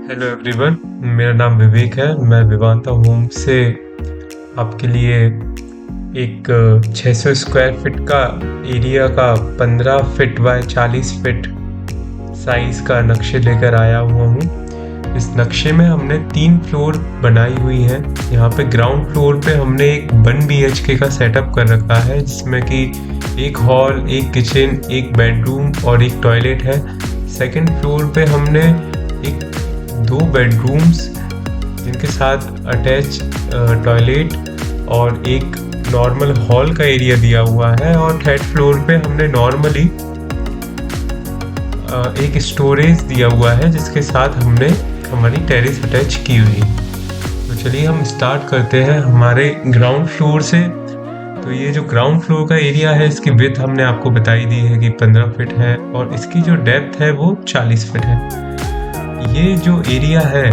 Hello everyone, मेरा नाम विवेक है। मैं विवांता होम से आपके लिए एक 600 स्क्वायर फीट का एरिया का 15 फीट बाय 40 फीट साइज का नक्शे लेकर आया हुआ हूँ। इस नक्शे में हमने 3 फ्लोर बनाई हुई है। यहाँ पे ग्राउंड फ्लोर पे हमने एक 1 BHK का सेटअप कर रखा है, जिसमें कि एक हॉल, एक किचन, एक बेडरूम और एक टॉयलेट है। सेकंड फ्लोर पे हमने एक 2 बेडरूम्स जिनके साथ अटैच टॉयलेट और एक नॉर्मल हॉल का एरिया दिया हुआ है। और थर्ड फ्लोर पे हमने नॉर्मली एक स्टोरेज दिया हुआ है, जिसके साथ हमने हमारी टेरेस अटैच की हुई है। तो चलिए हम स्टार्ट करते हैं हमारे ग्राउंड फ्लोर से। तो ये जो ग्राउंड फ्लोर का एरिया है, इसकी विड्थ हमने आपको बताई दी है कि 15 फीट है और इसकी जो डेप्थ है वो 40 फीट है। ये जो एरिया है,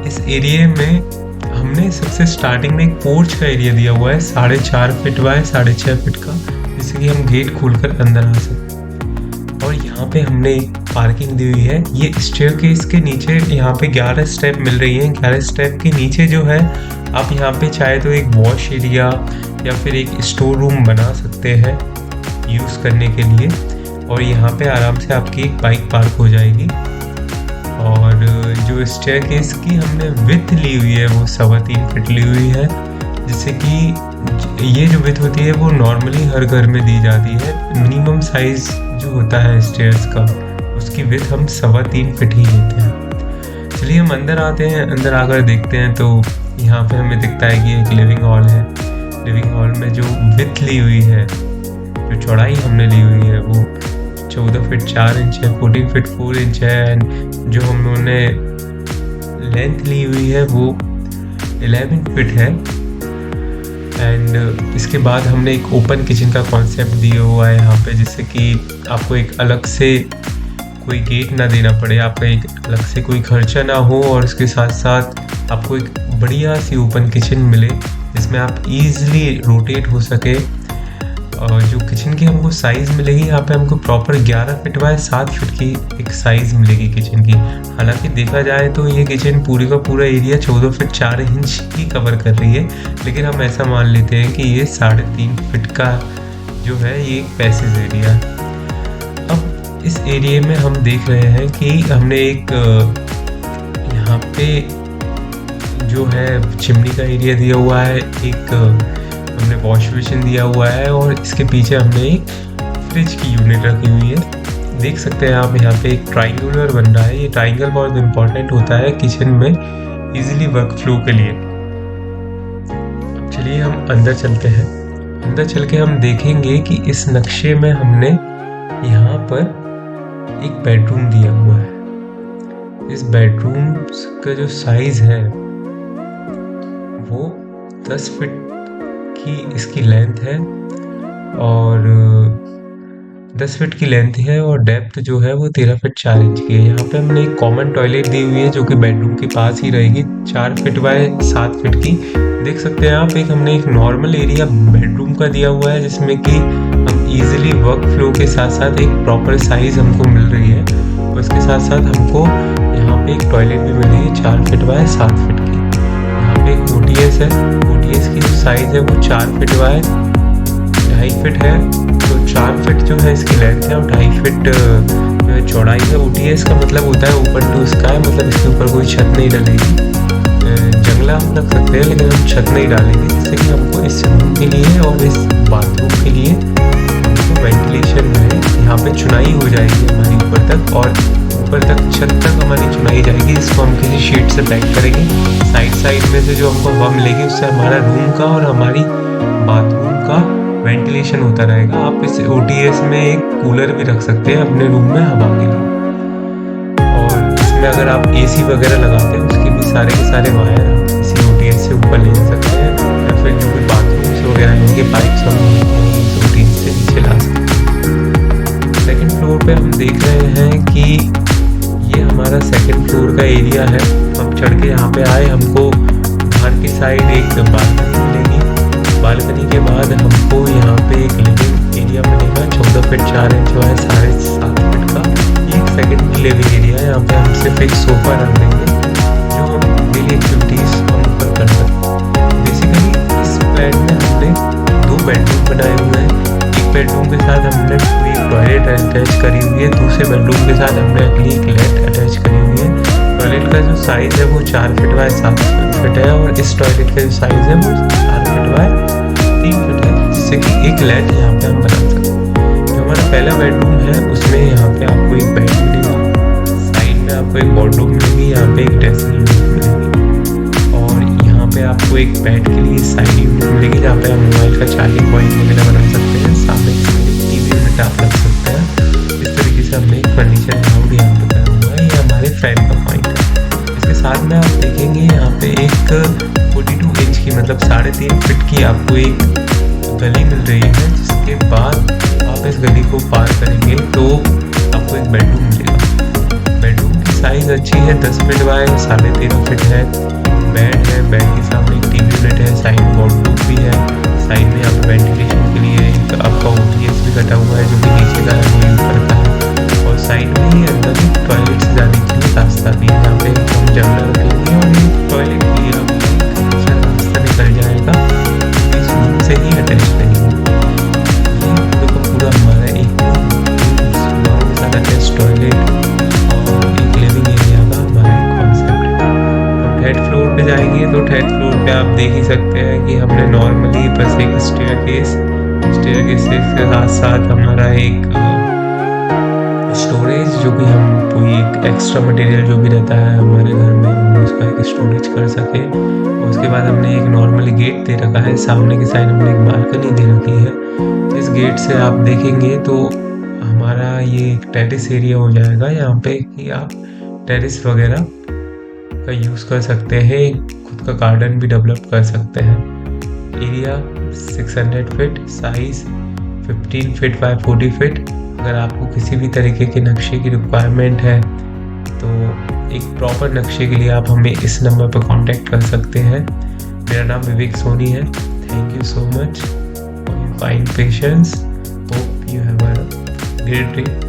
इस एरिया में हमने सबसे स्टार्टिंग में एक पोर्च का एरिया दिया हुआ है 4.5 फीट बाय 6.5 फीट का, जिससे कि हम गेट खोलकर अंदर आ सकते। और यहाँ पे हमने एक पार्किंग दी हुई है। ये स्टेयरकेस के नीचे यहाँ पे 11 स्टेप मिल रही हैं। 11 स्टेप के नीचे जो है, आप यहाँ पे चाहे तो एक वॉश एरिया या फिर एक स्टोर रूम बना सकते हैं यूज़ करने के लिए। और यहाँ पे आराम से आपकी एक बाइक पार्क हो जाएगी। और जो स्टेयरकेस की हमने विड्थ ली हुई है वो 3.25 फीट ली हुई है, जिससे कि ये जो विड्थ होती है वो नॉर्मली हर घर में दी जाती है। मिनिमम साइज जो होता है स्टेयर्स का, उसकी विड्थ हम 3.25 फीट ही लेते हैं। चलिए हम अंदर आते हैं। अंदर आकर देखते हैं तो यहाँ पे हमें दिखता है कि एक लिविंग हॉल है। लिविंग हॉल में जो विड्थ ली हुई है, जो चौड़ाई हमने ली हुई है वो 14 फीट 4 इंच है, 14 फीट 4 इंच है। एंड जो हमने लेंथ ली हुई है वो 11 फीट है। एंड इसके बाद हमने एक ओपन किचन का कॉन्सेप्ट दिया हुआ है यहाँ पे, जिससे कि आपको एक अलग से कोई गेट ना देना पड़े, आपका एक अलग से कोई खर्चा ना हो, और इसके साथ साथ आपको एक बढ़िया सी ओपन किचन मिले जिसमें आप इजीली रोटेट हो सके। और जो किचन की हमको साइज़ मिलेगी, यहाँ पे हमको प्रॉपर 11 फीट बाय 7 फीट की एक साइज़ मिलेगी किचन की। हालांकि देखा जाए तो ये किचन पूरी का पूरा एरिया 14 फीट 4 इंच ही कवर कर रही है, लेकिन हम ऐसा मान लेते हैं कि ये 3.5 फीट का जो है ये एक पैसेज एरिया है। अब इस एरिया में हम देख रहे हैं कि हमने एक यहाँ पे जो है चिमनी का एरिया दिया हुआ है, एक हमने वॉश बेसिन दिया हुआ है, और इसके पीछे हमने एक फ्रिज की यूनिट रखी हुई है। देख सकते हैं आप यहाँ पे एक ट्राइंगुलर बन रहा है। ये ट्राइंगल बहुत इंपॉर्टेंट होता है किचन में इजीली वर्क फ्लो के लिए। चलिए हम अंदर चलते हैं। अंदर चल के हम देखेंगे कि इस नक्शे में हमने यहाँ पर एक बेडरूम दिया हुआ है। इस बेडरूम का जो साइज है वो 10 फीट की इसकी लेंथ है, और 10 फीट की लेंथ है, और डेप्थ जो है वो 13 फीट 4 इंच की है। यहाँ पे हमने एक कॉमन टॉयलेट दी हुई है जो कि बेडरूम के पास ही रहेगी, 4 फीट बाय 7 फीट की। देख सकते हैं आप, हमने एक नॉर्मल एरिया बेडरूम का दिया हुआ है, जिसमें कि हम इजीली वर्क फ्लो के साथ साथ एक प्रॉपर साइज हमको मिल रही है। और इसके साथ साथ हमको यहाँ पे एक टॉयलेट भी मिल रही है 4 फीट बाय 7 फीट की। यहाँ पे एक OTS है। OTS की जो साइज है वो 4 फीट बाय 2.5 फीट है। तो 4 फीट जो है इसकी लेंथ है, और 2.5 फीट जो है चौड़ाई है। OTS का मतलब होता है ओपन टू स्काई, मतलब इसके ऊपर कोई छत नहीं डलेगी। जंगला हम रख सकते हैं, लेकिन हम छत नहीं डालेंगे, जिससे कि हमको इस रूम के लिए और इस बाथरूम के लिए हमको वेंटिलेशन है। यहाँ पे चुनाई हो जाएगी हमारी ऊपर तक, और ऊपर तक छत तक हमारी चुनाई जाएगी। इसको हम किसी शीट से पैक करेंगे। साइड में से जो हमको हवा मिलेगी, उससे हमारा रूम का और हमारी बाथरूम का वेंटिलेशन होता रहेगा। आप इस OTS में एक कूलर भी रख सकते हैं अपने रूम में हवा के लिए। और इसमें अगर आप AC वगैरह लगाते हैं, उसके भी सारे के सारे वायर आप इसी OTS से ऊपर ले सकते हैं, या फिर जो भी बाथरूम्स वगैरह होंगे पाइप्स हम इस OTS से नीचे ला सकते हैं। सेकेंड फ्लोर पे हम देख रहे हैं कि ये हमारा सेकंड फ्लोर का एरिया है। हम चढ़ के यहाँ पे आए, हमको बाहर की साइड एक बालकनी मिलेगी। बालकनी के बाद हमको यहाँ पे एक लिविंग एरिया मिलेगा 14 फीट 4 इंच बाय 7.5 फीट का। ये एक सेकंड लिविंग एरिया है। यहाँ पे हम सिर्फ एक सोफा रख देंगे जो हम डेली एक्टिविटीज हम ऊपर कर सकते हैं। बेसिकली इस फ्लैट में हमने 2 बेडरूम बनाए हुए हैं। एक बेडरूम के साथ हमने पूरी टॉयलेट अटैच करी हुई है, दूसरे बेडरूम के साथ हमने अगली एक लेट अटैच करी हुई है। टॉयलेट का जो साइज़ है वो 4 फीट बाय 7 फीट है और इस टॉयलेट का जो साइज़ है वो 4 फीट बाय 3 फीट है, जिससे कि एक लेट यहाँ पे हम बना सकते हैं। जो हमारा पहला बेडरूम है उसमें यहाँ पे आपको एक बेड मिलेगा, साइड में आपको एक वॉर्डरोब मिलेगी, यहाँ पे एक ड्रेसिंग यूनिट मिलेगी और यहाँ पे आपको एक बेड के लिए साइड यूनिट मिलेगी जहाँ पे आप मोबाइल का चार्जिंग पॉइंट वगैरह बना सकते हैं। सामने टीवी यूनिट आप रख सकते हैं। इस तरीके से हमने एक फर्नीचर लाउड यहाँ पे करा हुआ है, ये हमारे फैन का पॉइंट है। इसके साथ में आप देखेंगे यहाँ पे एक 42 इंच की मतलब 3.5 फीट की आपको एक गली मिल रही है, जिसके बाद आप इस गली को पार करेंगे तो आपको एक बेडरूम मिलेगा। बेडरूम की साइज़ अच्छी है, 10 फीट बाय 13.5 फीट है। बेड है, बेड के सामने एक टीवी यूनिट है, साइड वॉर्डरोब भी है, साइड में आप वेंटिलेशन के लिए एक आपका ओटीएस भी कटा हुआ है जो कि नीचे का है वो ऊपर का है और साइड में ही अंदर ही टॉयलेट से जाने के लिए रास्ता भी है। यहाँ पे हम जंगला रखेंगे और ये टॉयलेट के लिए अच्छा रास्ता निकल जाएगा, इस रूम से ही अटैच करेंगे। ये देखो पूरा हमारा एक के साथ अटैच टॉयलेट और एक लिविंग एरिया का हमारा कॉन्सेप्ट है। हम थर्ड फ्लोर पे जाएंगे तो थर्ड फ्लोर पे आप देख ही सकते हैं कि हमने नॉर्मली बस एक स्टेयरकेस के साथ साथ हमारा एक स्टोरेज जो भी हम कोई एक एक्स्ट्रा मटेरियल जो भी रहता है हमारे घर में हम उसका एक स्टोरेज कर सके। उसके बाद हमने एक नॉर्मली गेट दे रखा है, सामने की साइड हमने एक बालकनी दे रखी है। इस गेट से आप देखेंगे तो हमारा ये एक टेरेस एरिया हो जाएगा, यहाँ पे कि आप टेरेस वगैरह का यूज़ कर सकते हैं, खुद का गार्डन भी डेवलप कर सकते हैं। Area 600 feet, size 15 feet by 40 feet. अगर आपको किसी भी तरीके के नक्शे की रिक्वायरमेंट है तो एक प्रॉपर नक्शे के लिए आप हमें इस नंबर पर कांटेक्ट कर सकते हैं। मेरा नाम विवेक सोनी है। Thank you so much for your fine patience. Hope you have a great day.